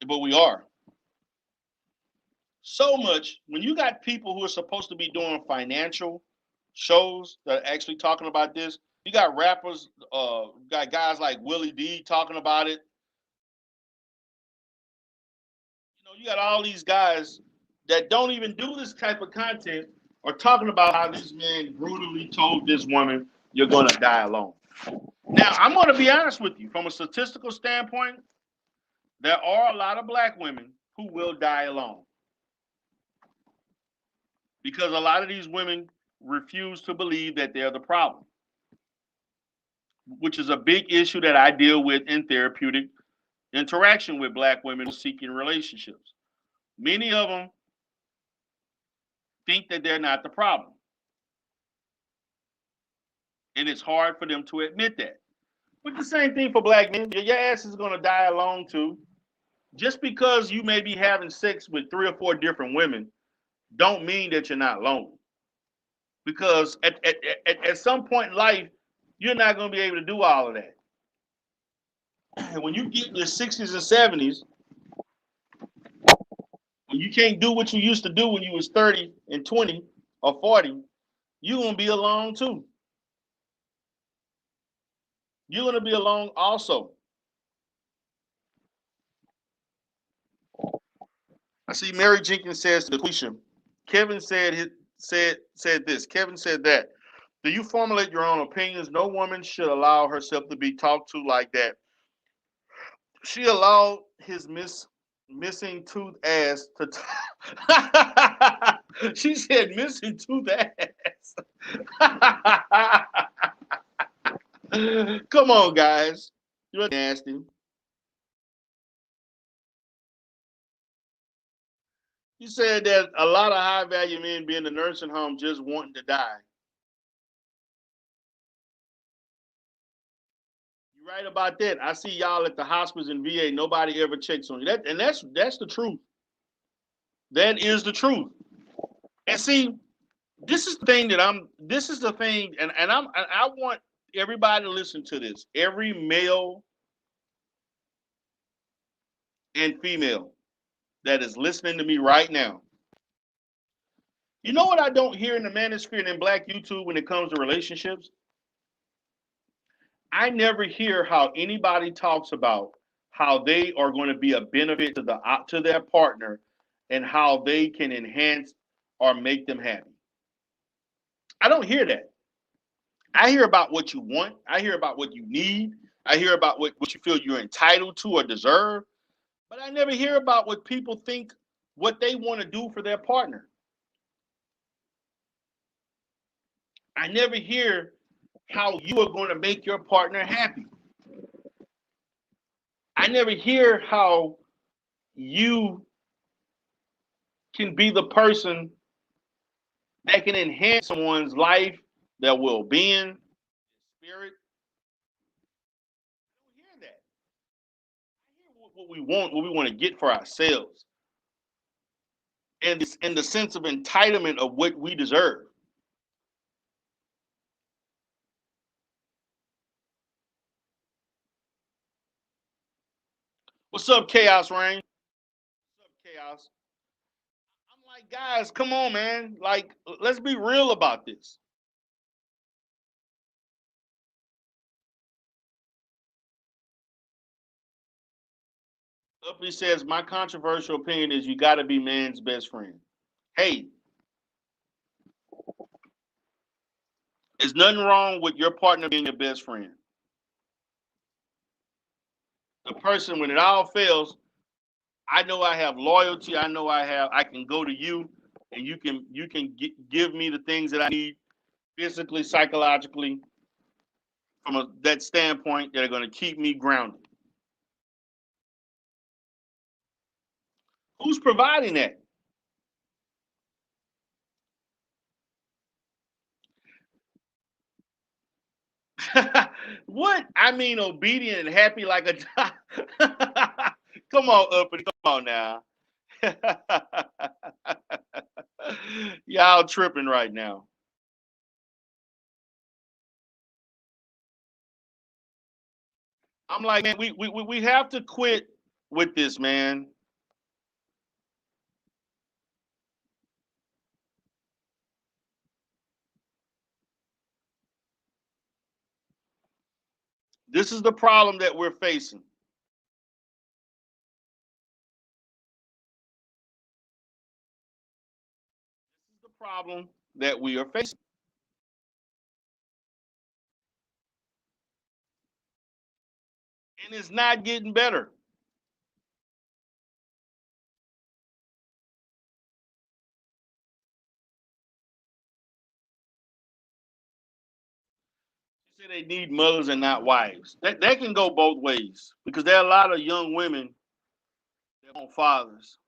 but we are. So much when you got people who are supposed to be doing financial shows that are actually talking about this. You got rappers, got guys like Willie D talking about it. You got all these guys that don't even do this type of content are talking about how this man brutally told this woman, "You're gonna die alone." Now, I'm going to be honest with you. From a statistical standpoint, there are a lot of black women who will die alone because a lot of these women refuse to believe that they're the problem, which is a big issue that I deal with in therapeutic interaction with black women seeking relationships. Many of them think that they're not the problem, and it's hard for them to admit that. But the same thing for black men. Your ass is going to die alone too. Just because you may be having sex with 3 or 4 different women don't mean that you're not lonely. Because at some point in life, you're not going to be able to do all of that. And when you get in your 60s and 70s, when you can't do what you used to do when you was 30 and 20 or 40, you're going to be alone too. You're going to be alone also. I see Mary Jenkins says to Quisha, Kevin said this. Kevin said that. Do you formulate your own opinions? No woman should allow herself to be talked to like that. She allowed his missing tooth ass to. She said missing tooth ass. Come on, guys. You're nasty. You said that a lot of high value men be in the nursing home just wanting to die. You're right about that. I see y'all at the hospice and VA. Nobody ever checks on you. That's the truth. That is the truth. And see, this is the thing that I'm. This is the thing, and I want everybody to listen to this. Every male and female that is listening to me right now. You know what I don't hear in the manosphere and in Black YouTube when it comes to relationships? I never hear how anybody talks about how they are going to be a benefit to their partner and how they can enhance or make them happy. I don't hear that. I hear about what you want. I hear about what you need. I hear about what you feel you're entitled to or deserve. But I never hear about what people think what they want to do for their partner. I never hear how you are going to make your partner happy. I never hear how you can be the person that can enhance someone's life, their well-being, spirit. I don't hear that. I hear what we want, what we want to get for ourselves, and this in the sense of entitlement of what we deserve. What's up, Chaos Rain? What's up, Chaos? I'm like, guys, come on, man. Like, let's be real about this. Uppy says, my controversial opinion is you got to be man's best friend. Hey, there's nothing wrong with your partner being your best friend. The person, when it all fails, I know I have loyalty. I know I can go to you, and you can give me the things that I need physically, psychologically, from that standpoint that are going to keep me grounded. Who's providing that? What? I mean, obedient and happy like a. Come on, Uppity. Come on now. Y'all tripping right now. I'm like, man, we have to quit with this, man. This is the problem that we're facing. This is the problem that we are facing. And it's not getting better. You say they need mothers and not wives. That can go both ways because there are a lot of young women that want fathers.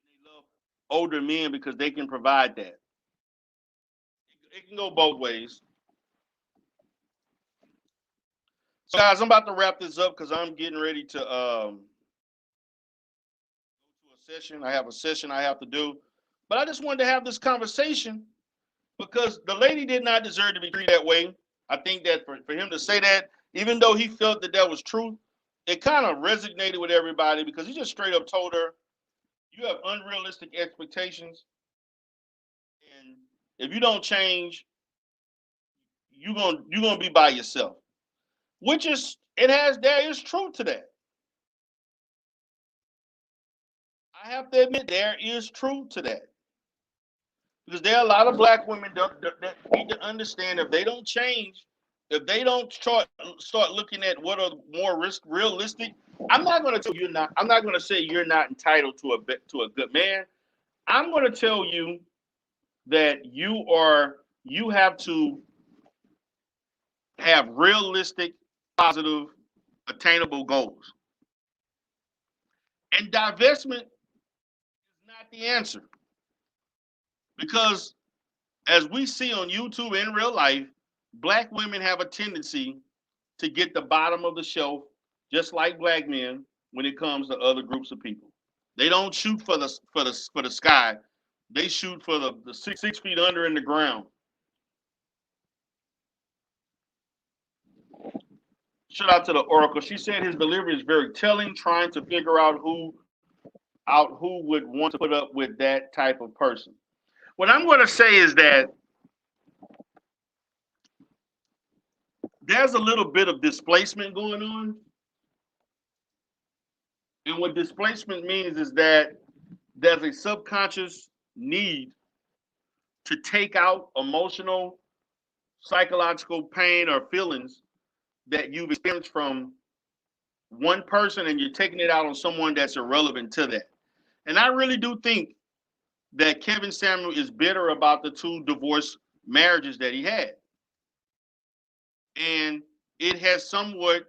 They love older men because they can provide that. It can go both ways. So, guys, I'm about to wrap this up because I'm getting ready to go to a session. I have a session I have to do. But I just wanted to have this conversation because the lady did not deserve to be treated that way. I think that for him to say that, even though he felt that that was true, it kind of resonated with everybody because he just straight up told her, you have unrealistic expectations. And if you don't change, you're gonna be by yourself. Which is there is truth to that. I have to admit there is truth to that. Because there are a lot of black women that need to understand if they don't change, if they don't start looking at what are more realistic. I'm not going to tell you not. I'm not going to say you're not entitled to a good man. I'm going to tell you that you have to have realistic, positive, attainable goals. And divestment is not the answer. Because as we see on YouTube in real life, black women have a tendency to get the bottom of the shelf, just like black men, when it comes to other groups of people. They don't shoot for the sky. They shoot for the 6 feet under in the ground. Shout out to the Oracle. She said his delivery is very telling, trying to figure out who would want to put up with that type of person. What I'm going to say is that there's a little bit of displacement going on. And what displacement means is that there's a subconscious need to take out emotional, psychological pain or feelings that you've experienced from one person, and you're taking it out on someone that's irrelevant to that. And I really do think that Kevin Samuel is bitter about the 2 divorce marriages that he had. And it has somewhat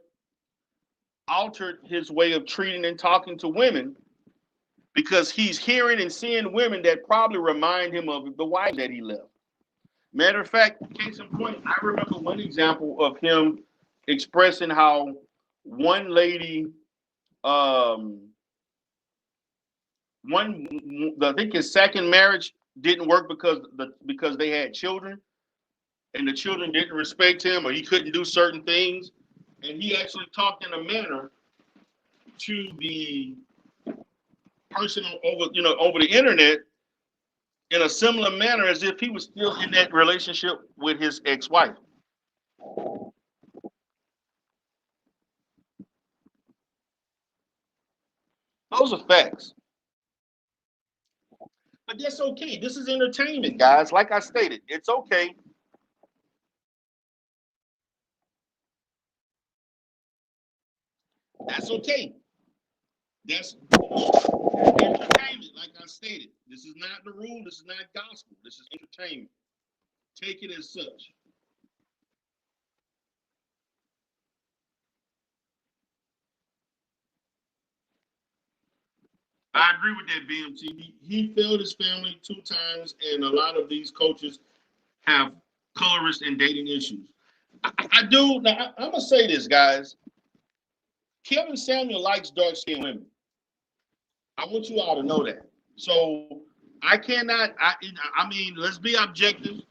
altered his way of treating and talking to women, because he's hearing and seeing women that probably remind him of the wife that he left. Matter of fact, case in point, I remember one example of him expressing how one lady, I think his second marriage didn't work because they had children, and the children didn't respect him, or he couldn't do certain things, and he actually talked in a manner to the person over the internet in a similar manner as if he was still in that relationship with his ex-wife. Those are facts. But that's okay. This is entertainment, guys. Like I stated, it's okay. That's okay. That's entertainment, like I stated. This is not the rule. This is not gospel. This is entertainment. Take it as such. I agree with that, BMT. He failed his family 2 times, and a lot of these coaches have colorist and dating issues. I do. Now, I'm gonna say this, guys. Kevin Samuel likes dark skinned women. I want you all to know that. So I cannot. I mean, let's be objective.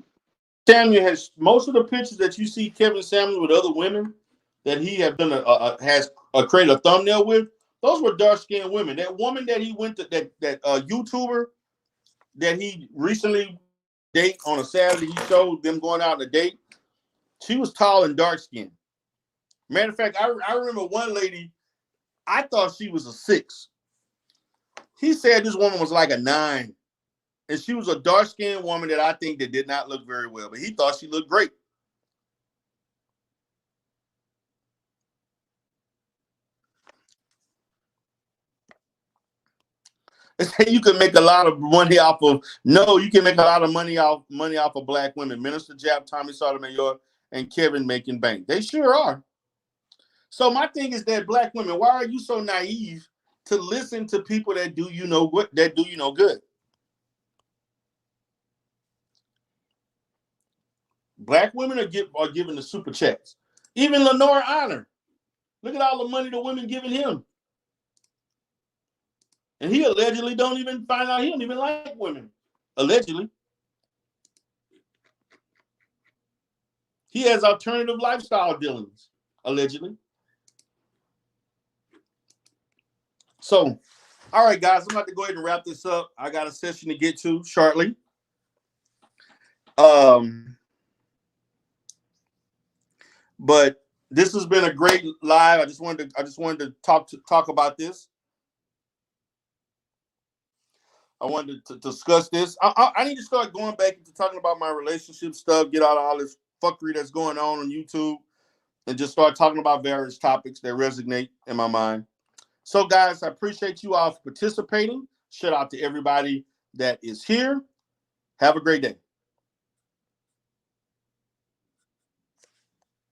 Samuel has most of the pictures that you see Kevin Samuel with other women that he have done has created a thumbnail with. Those were dark skinned women. That woman that he went to, that YouTuber that he recently date on a Saturday, he showed them going out on a date. She was tall and dark skinned. Matter of fact, I remember one lady. I thought she was a 6. He said this woman was like a 9. And she was a dark-skinned woman that I think that did not look very well, but he thought she looked great. You can make a lot of money off of you can make a lot of money off of black women. Minister Jap, Tommy Sotomayor, and Kevin making bank. They sure are. So my thing is that black women, why are you so naive to listen to people that do you no good? Black women are given the super chats. Even Lenore Honor. Look at all the money the women giving him. And he allegedly don't even find out he don't even like women. Allegedly. He has alternative lifestyle dealings. Allegedly. So, all right, guys, I'm about to go ahead and wrap this up. I got a session to get to shortly. But this has been a great live. I just wanted to talk about this. I wanted to discuss this. I need to start going back into talking about my relationship stuff, get out of all this fuckery that's going on YouTube, and just start talking about various topics that resonate in my mind. So, guys, I appreciate you all for participating. Shout out to everybody that is here. Have a great day.